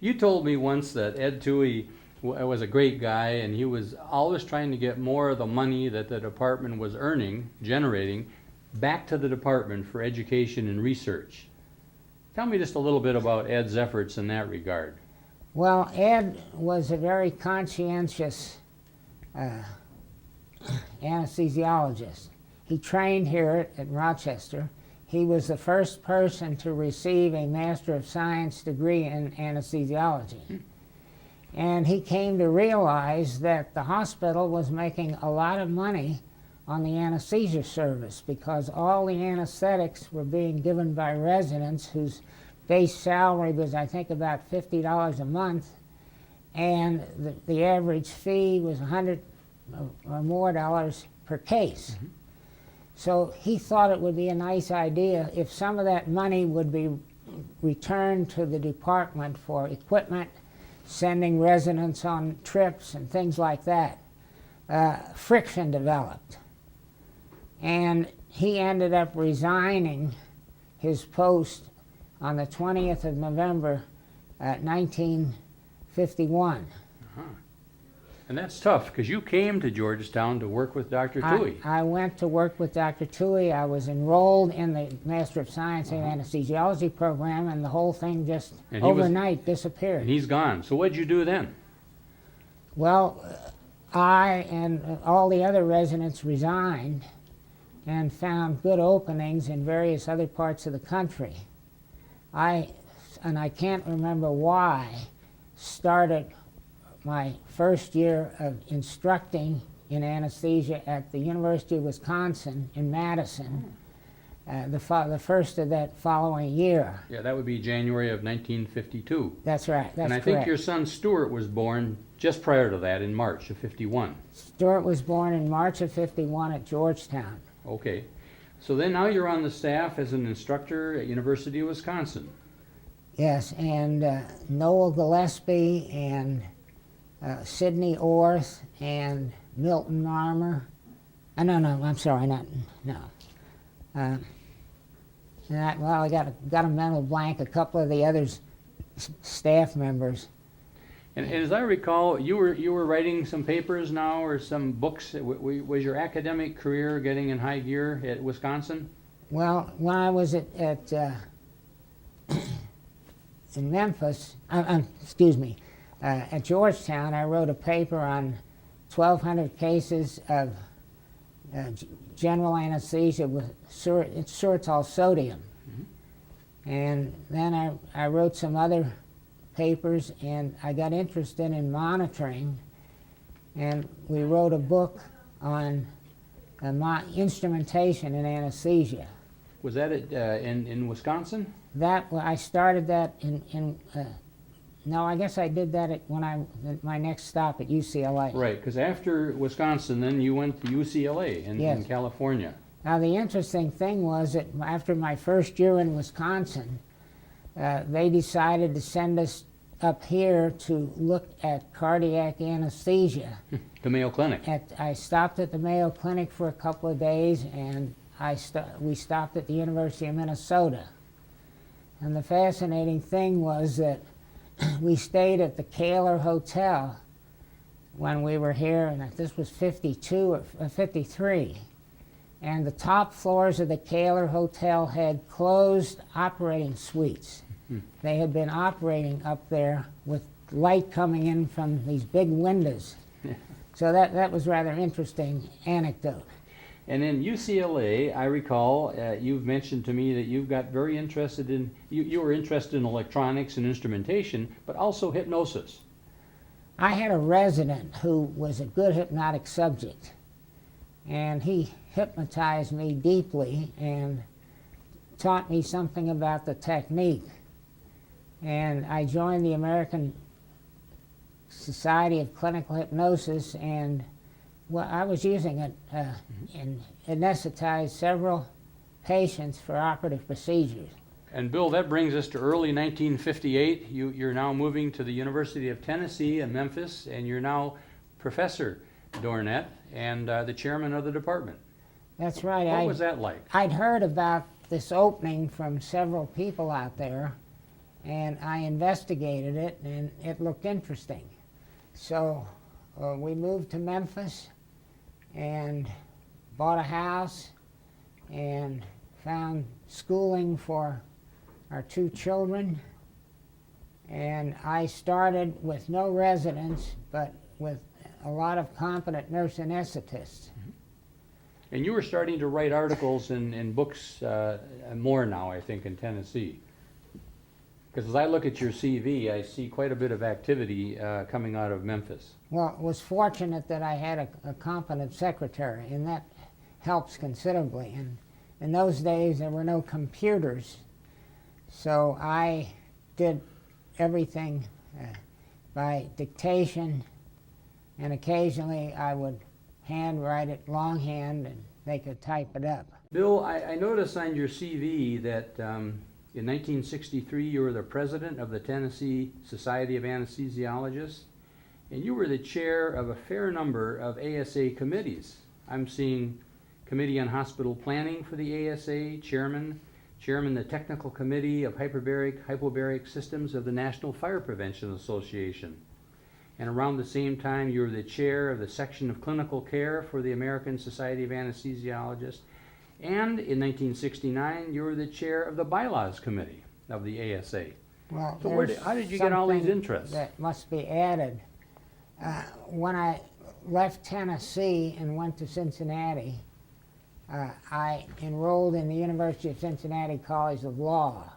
You told me once that Ed Toohey was a great guy, and he was always trying to get more of the money that the department was generating, back to the department for education and research. Tell me just a little bit about Ed's efforts in that regard. Well, Ed was a very conscientious anesthesiologist. He trained here at Rochester. He was the first person to receive a Master of Science degree in anesthesiology. And he came to realize that the hospital was making a lot of money on the anesthesia service because all the anesthetics were being given by residents whose base salary was, I think, about $50 a month, and the average fee was $100 or more per case. Mm-hmm. So he thought it would be a nice idea if some of that money would be returned to the department for equipment, sending residents on trips and things like that. Friction developed. And he ended up resigning his post on the 20th of November, 1951. Uh-huh. And that's tough, because you came to Georgetown to work with Dr. Toohey. I went to work with Dr. Toohey. I was enrolled in the Master of Science in Anesthesiology program, and the whole thing just overnight disappeared. And he's gone. So what'd you do then? Well, I and all the other residents resigned and found good openings in various other parts of the country. I can't remember why, started my first year of instructing in anesthesia at the University of Wisconsin in Madison, the first of that following year. Yeah, that would be January of 1952. That's right, that's And I think your son Stuart was born just prior to that, in March of 51. Stuart was born in March of 51 at Georgetown. Okay. So then now you're on the staff as an instructor at University of Wisconsin. Yes, and Noel Gillespie and Sidney Orth and Milton Marmer. No, I'm sorry, no. I got a mental blank. A couple of the others, staff members. And as I recall, you were writing some papers now, or some books. Was your academic career getting in high gear at Wisconsin? Well, when I was in Memphis, at Georgetown, I wrote a paper on 1,200 cases of general anesthesia with sorbitol sodium. Mm-hmm. And then I wrote some other papers, and I got interested in monitoring, and we wrote a book on instrumentation in anesthesia. Was that in Wisconsin? I started that no, I guess I did that at my next stop at UCLA. Right, because after Wisconsin, then you went to UCLA in California. Now, the interesting thing was that after my first year in Wisconsin, they decided to send us up here to look at cardiac anesthesia. The Mayo Clinic. I stopped at the Mayo Clinic for a couple of days, and we stopped at the University of Minnesota. And the fascinating thing was that we stayed at the Kaler Hotel when we were here, and this was 52 or 53. And the top floors of the Kaler Hotel had closed operating suites. They had been operating up there with light coming in from these big windows. So that was rather interesting anecdote. And in UCLA, I recall you've mentioned to me that you've got very interested in, you were interested in electronics and instrumentation, but also hypnosis. I had a resident who was a good hypnotic subject, and he hypnotized me deeply and taught me something about the technique. And I joined the American Society of Clinical Hypnosis, and I was using it and anesthetized several patients for operative procedures. And Bill, that brings us to early 1958. You're now moving to the University of Tennessee in Memphis, and you're now Professor Dornett and the chairman of the department. That's right. What was that like? I'd heard about this opening from several people out there, and I investigated it, and it looked interesting. So we moved to Memphis and bought a house and found schooling for our 2 children. And I started with no residents, but with a lot of competent nurse anesthetists. And you were starting to write articles and books more now, I think, in Tennessee. Because as I look at your CV, I see quite a bit of activity coming out of Memphis. Well, it was fortunate that I had a competent secretary, and that helps considerably. And in those days, there were no computers, so I did everything by dictation, and occasionally I would handwrite it longhand, and they could type it up. Bill, I noticed on your CV that in 1963 you were the president of the Tennessee Society of Anesthesiologists, and you were the chair of a fair number of ASA committees. I'm seeing Committee on Hospital Planning for the ASA, chairman the Technical Committee of Hypobaric Systems of the National Fire Prevention Association. And around the same time, you were the chair of the section of clinical care for the American Society of Anesthesiologists. And in 1969, you were the chair of the Bylaws Committee of the ASA. Well, So how did you get all these interests? that must be added. When I left Tennessee and went to Cincinnati, I enrolled in the University of Cincinnati College of Law.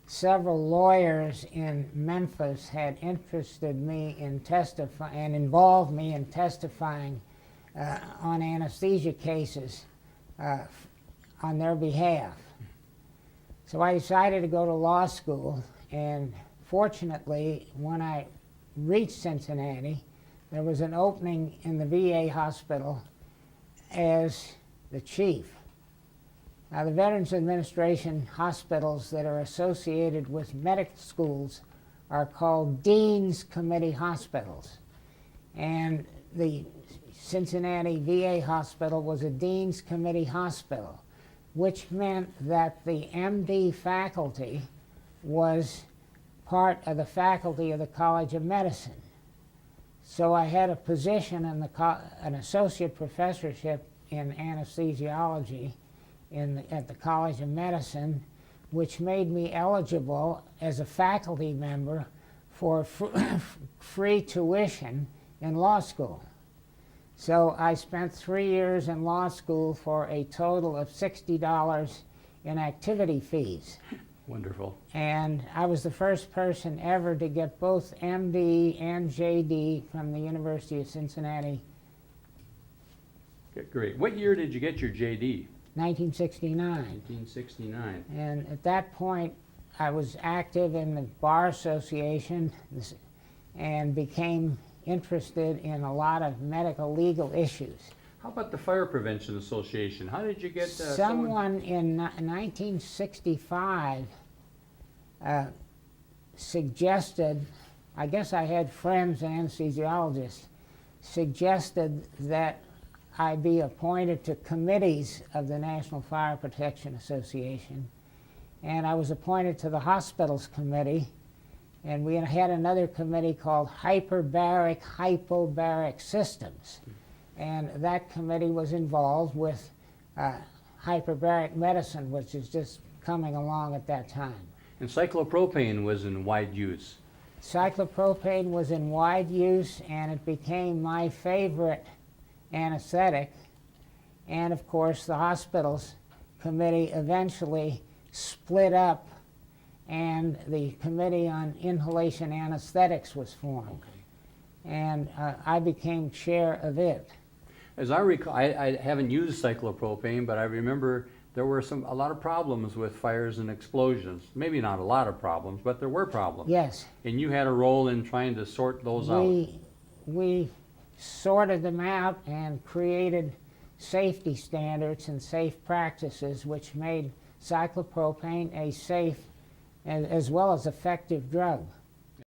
Several lawyers in Memphis had interested me in testifying and involved me in testifying on anesthesia cases on their behalf. So I decided to go to law school, and fortunately, when I reached Cincinnati, there was an opening in the VA hospital as the chief. Now, the Veterans Administration hospitals that are associated with medical schools are called Dean's Committee hospitals. And the Cincinnati VA hospital was a Dean's Committee hospital, which meant that the MD faculty was part of the faculty of the College of Medicine. So I had a position in an associate professorship in anesthesiology at the College of Medicine, which made me eligible as a faculty member for free tuition in law school. So I spent 3 years in law school for a total of $60 in activity fees. Wonderful. And I was the first person ever to get both MD and JD from the University of Cincinnati. Great. What year did you get your JD? 1969. 1969. And at that point, I was active in the Bar Association and became interested in a lot of medical legal issues. How about the Fire Prevention Association? How did you get Someone in 1965 suggested, I guess I had friends and anesthesiologists, suggested that I be appointed to committees of the National Fire Protection Association. And I was appointed to the Hospitals Committee, and we had another committee called Hypobaric Systems. And that committee was involved with hyperbaric medicine, which is just coming along at that time. And cyclopropane was in wide use. Cyclopropane was in wide use, and it became my favorite anesthetic. And of course, the Hospitals Committee eventually split up, and the Committee on Inhalation Anesthetics was formed. Okay. And I became chair of it. As I recall, I haven't used cyclopropane, but I remember there were a lot of problems with fires and explosions. Maybe not a lot of problems, but there were problems. Yes. And you had a role in trying to sort those out. We sorted them out and created safety standards and safe practices, which made cyclopropane a safe as well as effective drug.